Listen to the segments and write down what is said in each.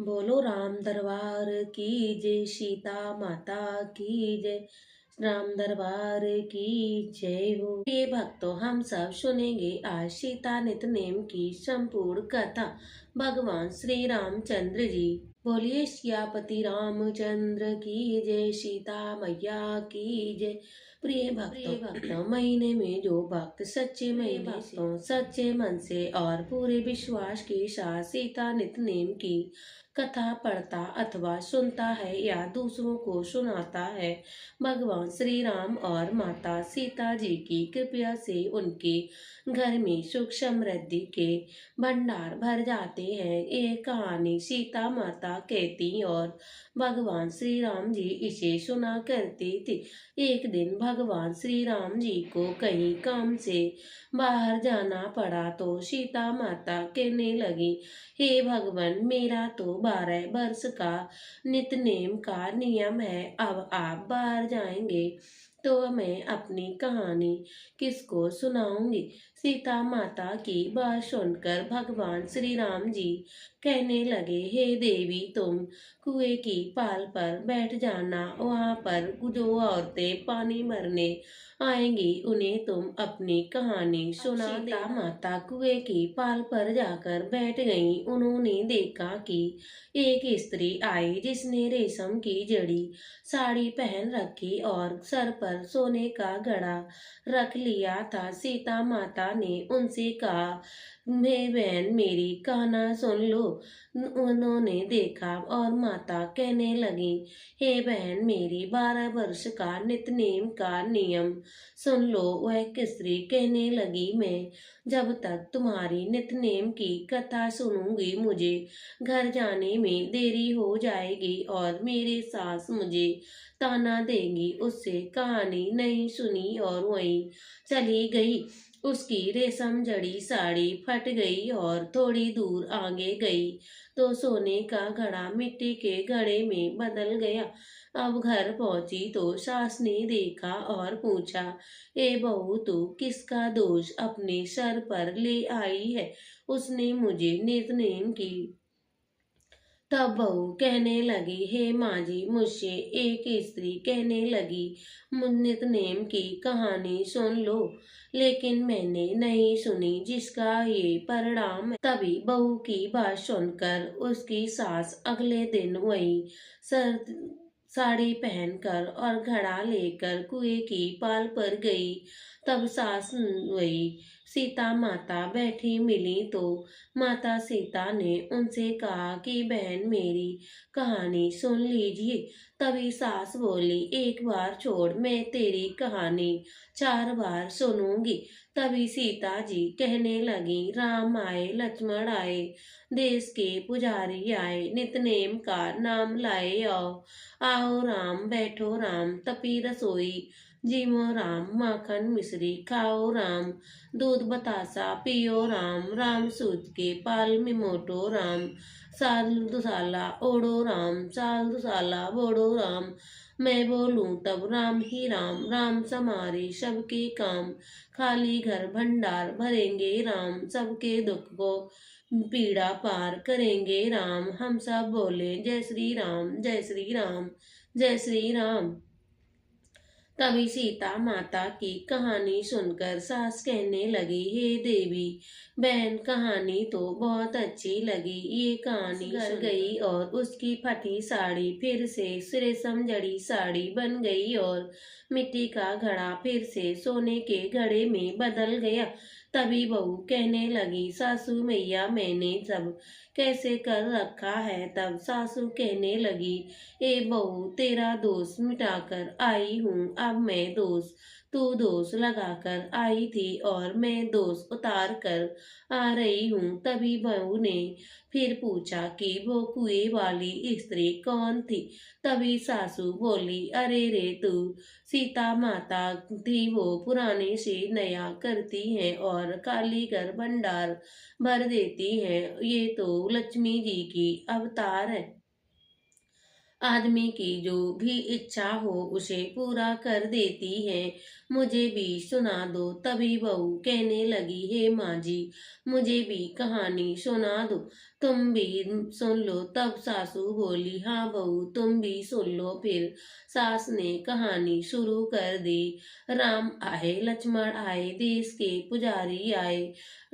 बोलो राम दरबार की जय, सीता माता की जय। राम दरबार की जय हो। ये भक्तों, हम सब सुनेंगे आज सीता नित नेम की संपूर्ण कथा। भगवान श्री रामचंद्र जी। बोलिए सियापति रामचंद्र की जय, सीता मैया की जय। प्रिय भक्तों, महीने में जो भक्त सच्चे मन से और पूरे विश्वास के साथ सीता नित नेम की कथा पढ़ता अथवा सुनता है या दूसरों को सुनाता है, भगवान श्री राम और माता सीता जी की कृपा से उनके घर में सुख समृद्धि के भंडार भर जाते हैं। ये कहानी सीता माता कहती और भगवान श्री राम जी इसे सुना करते थे। एक दिन भगवान श्री राम जी को कहीं काम से बाहर जाना पड़ा तो सीता माता कहने लगी, हे भगवान, मेरा तो 12 वर्ष का नित्य का नियम है। अब आप बाहर जाएंगे तो मैं अपनी कहानी किसको सुनाऊंगी। सीता माता की बात सुनकर भगवान श्री राम जी कहने लगे, हे देवी, तुम कुएं की पाल पर बैठ जाना। वहां पर जो औरतें पानी भरने आएंगी उन्हें तुम अपनी कहानी सुना देना। सीता माता कुएं की पाल पर जाकर बैठ गईं। उन्होंने देखा कि एक स्त्री आई जिसने रेशम की जड़ी साड़ी पहन रखी और सर पर सोने का घड़ा रख लिया था। सीता माता ने उनसे कहा, बहन, मेरी कहना सुन लो। उन्होंने देखा और माता कहने लगी, हे बहन, मेरी 12 वर्ष का नित्य का नियम सुन लो। वह किसरी कहने लगी, मैं जब तक तुम्हारी नित्य की कथा सुनूंगी मुझे घर जाने में देरी हो जाएगी और मेरे सास मुझे ताना देंगी। उससे कहानी नहीं सुनी और वहीं चली गई। उसकी रेशम जड़ी साड़ी फट गई और थोड़ी दूर आगे गई तो सोने का घड़ा मिट्टी के घड़े में बदल गया। अब घर पहुंची तो सास ने देखा और पूछा, ए बहू, तू किसका दोष अपने सर पर ले आई है? उसने मुझे नित्य की। तब बहू कहने लगी, हे माँ जी, मुझसे एक स्त्री कहने लगी, मुन्नत नेम की कहानी सुन लो, लेकिन मैंने नहीं सुनी, जिसका ये परिणाम है। तभी बहू की बात सुनकर उसकी सास अगले दिन वही सर साड़ी पहनकर और घड़ा लेकर कुएं की पाल पर गई। तब सास वही सीता माता बैठी मिली तो माता सीता ने उनसे कहा कि बहन, मेरी कहानी सुन लीजिए। तभी सास बोली, एक बार छोड़, मैं तेरी कहानी 4 बार सुनूंगी। तभी सीता जी कहने लगी, राम आए, लक्ष्मण आए, देश के पुजारी आए, नित्य का नाम लाए, आओ आओ राम, बैठो राम, तपी रसोई जीमो राम, माखन मिश्री खाओ राम, दूध बतासा पियो राम, राम सूत के पाल में मोटो राम, साल दुसाला ओढ़ो राम, साल दुसाला बोड़ो राम, मैं बोलूं तब राम ही राम, राम समारे सबके काम, खाली घर भंडार भरेंगे राम, सबके दुख को पीड़ा पार करेंगे राम। हम सब बोले, जय श्री राम, जय श्री राम, जय श्री राम। तभी सीता माता की कहानी सुनकर सास कहने लगी, हे देवी, बहन, कहानी तो बहुत अच्छी लगी। ये कहानी घर गई और उसकी फटी साड़ी फिर से रेशम जड़ी साड़ी बन गई और मिट्टी का घड़ा फिर से सोने के घड़े में बदल गया। तभी बहू कहने लगी, सासू मैया, मैंने सब कैसे कर रखा है? तब सासू कहने लगी, ए बहू, तेरा दोष मिटाकर आई हूँ। अब मैं तू दोष लगाकर आई थी और मैं दोष उतार कर आ रही हूँ। तभी बहू ने फिर पूछा कि वो कुएं वाली स्त्री कौन थी? तभी सासू बोली, अरे रे, तू सीता माता थी, वो पुराने से नया करती हैं और काली घर भंडार भर देती हैं। ये तो लक्ष्मी जी की अवतार है। आदमी की जो भी इच्छा हो उसे पूरा कर देती है। मुझे भी सुना दो। तभी बहू कहने लगी, हे माँ जी, मुझे भी कहानी सुना दो। तुम भी सुन लो। तब सासू बोली, हाँ बहू तुम भी सुन लो। फिर सास ने कहानी शुरू कर दी। राम आए, लक्ष्मण आए, देश के पुजारी आए।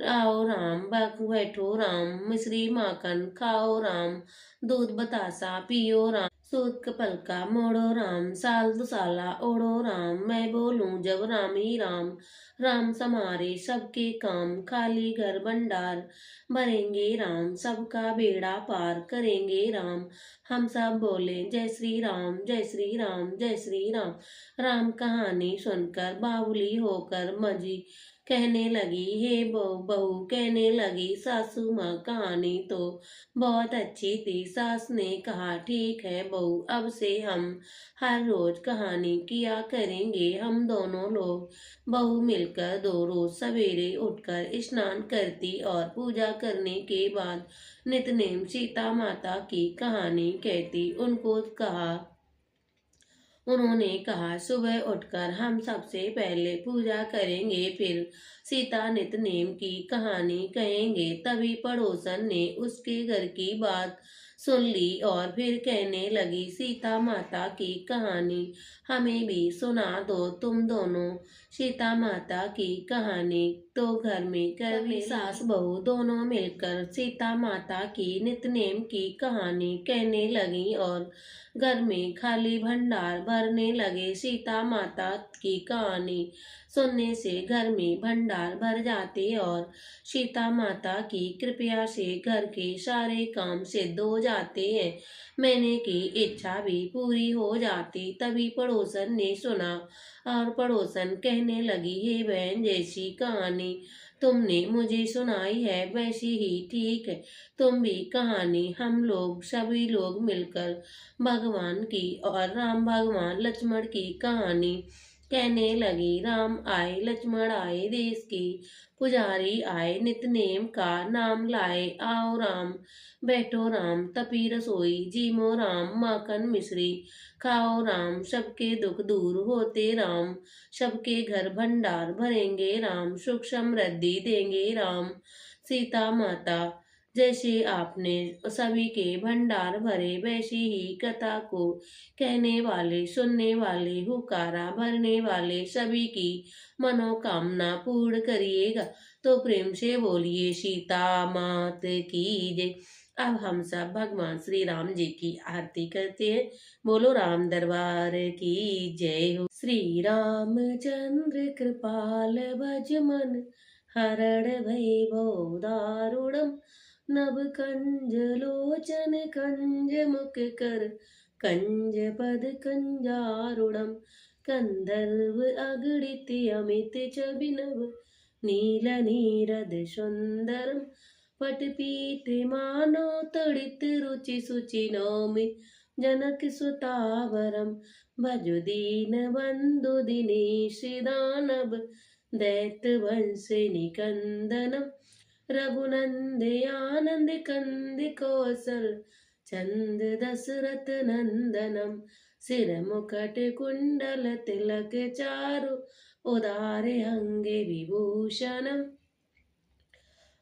आओ राम, बैठो राम, मिश्री माखन खाओ राम, दूध बतासा पियो राम, सूत कपल का मोड़ो राम, साल दुसाला ओढ़ो राम, मैं बोलूं जब राम ही राम। राम समारे सबके काम, खाली घर भंडार भरेंगे राम, सबका बेड़ा पार करेंगे राम। हम सब बोले जय श्री राम, जय श्री राम, जय श्री राम। राम कहानी सुनकर बावली होकर मजी कहने लगी, हे बहू बहू कहने लगी, सासू माँ कहानी तो बहुत अच्छी थी। सास ने कहा, ठीक है बहू, अब से हम हर रोज कहानी किया करेंगे। हम दोनों लोग बहू मिलकर दो रोज सवेरे उठकर स्नान करती और पूजा करने के बाद नितनेम सीता माता की कहानी कहती। उन्होंने कहा, सुबह उठकर हम सबसे पहले पूजा करेंगे, फिर सीता नितनेम की कहानी कहेंगे। तभी पड़ोसन ने उसके घर की बात सुन ली और फिर कहने लगी, सीता माता की कहानी हमें भी सुना दो तुम दोनों। सीता माता की कहानी तो घर में करने सास बहू दोनों मिलकर सीता माता की नितनेम की कहानी कहने लगी और घर में खाली भंडार भरने लगे। सीता माता की कहानी सुनने से घर में भंडार भर जाते और सीता माता की कृपया से घर के सारे काम सिद्ध हो जाते हैं। मैंने की इच्छा भी पूरी हो जाती। तभी पड़ोसन ने सुना और पड़ोसन कहने लगी, हे बहन, जैसी कहानी तुमने मुझे सुनाई है वैसी ही ठीक है। तुम भी कहानी हम लोग सभी लोग मिलकर भगवान की और राम भगवान लक्ष्मण की कहानी कहने लगी। राम आए, लक्ष्मण आए, देश के पुजारी आए, नितनेम का नाम लाए। आओ राम, बैठो राम, तपी रसोई जीमो राम, माखन मिश्री खाओ राम, सबके दुख दूर होते राम, सबके घर भंडार भरेंगे राम, सुख समृद्धि देंगे राम। सीता माता, जैसे आपने सभी के भंडार भरे वैसी ही कथा को कहने वाले, सुनने वाले, हुकारा भरने वाले सभी की मनोकामना पूर्ण करिएगा। तो प्रेम से बोलिए सीता मात की जय। अब हम सब भगवान श्री राम जी की आरती करते हैं। बोलो राम दरबार की जय हो। श्री रामचंद्र कृपाल भज मन, हरण वैभव दारुणम, नभ कंज लोचन कंज मुख कर, कंज पद कंजारुणम, कंदर्व अगणित अमित छबिनव, नील नीरद सुंदरम, पटपीत मानो तड़ित रुचि सुचि नौमि, जनक सुतावरम, भजु दीन बंधु दिनेश दानव, दैत वंश निकंदनम, रघुनंद आनंद कंद कौशल, चंद दशरथ नंदनम, सिर मुकुट कुंडल तिलक चारु, उदारे अंगे विभूषणम,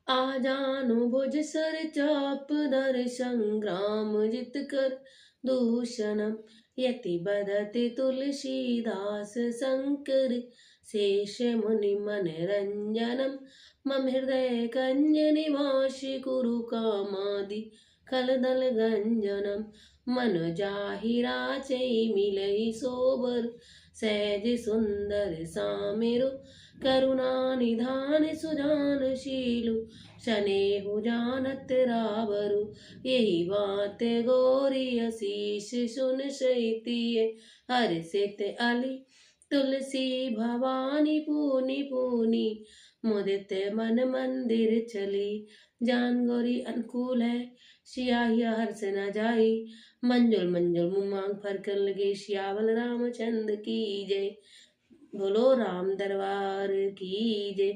आजानु भुज सर चाप धर, संग्राम जित कर दूषणम, यति बदति तुलसीदास शंकर, शेष मुनि मन रंजनम, मम हृदय कंज निवासी कुरु कामादि खलदल गंजनम, मनु जाहि राचै मिलई सोबर, सहज सुंदर सामिरु, करुणा निधान सुजान शीलु, स्नेहु जानत रावरु, यही बात गोरी असीस सुन सैतीय, हर्षित अली तुलसी भवानी पूनी पूनी, मुदित मन मंदिर चली, जान गौरी अनुकूल है सियाही हर्ष न जाई, मंजुल मंजुल मुमांग फर कर लगे, सियावल रामचंद्र की जय। बोलो राम दरबार की जय।